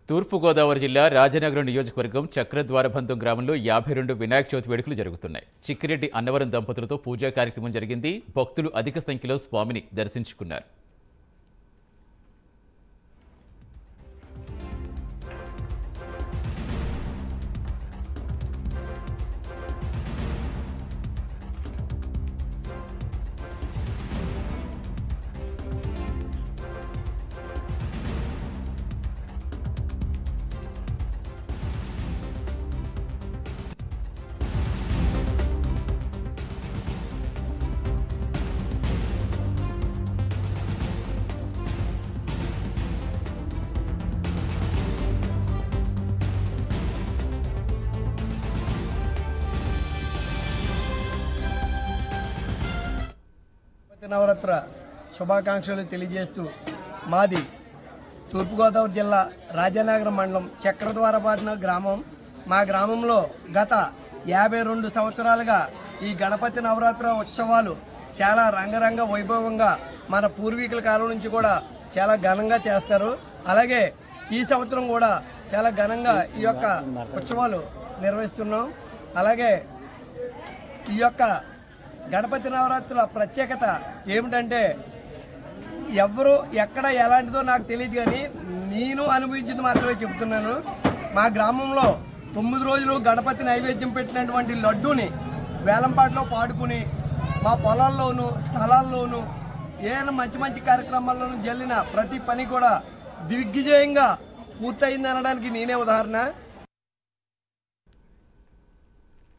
తూర్పుగోదావరి జిల్లా రాజనగరం నియోజకవర్గం చక్రద్వారబంధం గ్రామంలో 52 వినాయక చవితి వేడుకలు జరుగుతున్నాయి. చిక్కిరెడ్డి అన్నవరం దంపతులతో పూజా కార్యక్రమం జరిగింది. భక్తులు అధిక సంఖ్యలో స్వామిని దర్శించుకున్నారు. నవరాత్ర శుభాకాంక్షలు తెలియజేస్తూ మాది తూర్పుగోదావరి జిల్లా రాజనగరం మండలం చక్రద్వారపాట్నం గ్రామం. మా గ్రామంలో గత 52 సంవత్సరాలుగా ఈ గణపతి నవరాత్రి ఉత్సవాలు చాలా రంగరంగ వైభవంగా మన పూర్వీకుల కాలం నుంచి కూడా చాలా ఘనంగా చేస్తారు. అలాగే ఈ సంవత్సరం కూడా చాలా ఘనంగా ఈ యొక్క ఉత్సవాలు నిర్వహిస్తున్నాం. అలాగే ఈ యొక్క గణపతి నవరాత్రుల ప్రత్యేకత ఏమిటంటే ఎవరు ఎక్కడ ఎలాంటిదో నాకు తెలియదు, కానీ నేను అనుభవించింది మాత్రమే చెబుతున్నాను. మా గ్రామంలో 9 రోజులు గణపతి నైవేద్యం పెట్టినటువంటి లడ్డూని వేలంపాటలో పాడుకుని మా పొలాల్లోనూ స్థలాల్లోనూ ఏదైనా మంచి మంచి కార్యక్రమాల్లోనూ జరిగిన ప్రతి పని కూడా దిగ్విజయంగా పూర్తయింది అనడానికి నేనే ఉదాహరణ.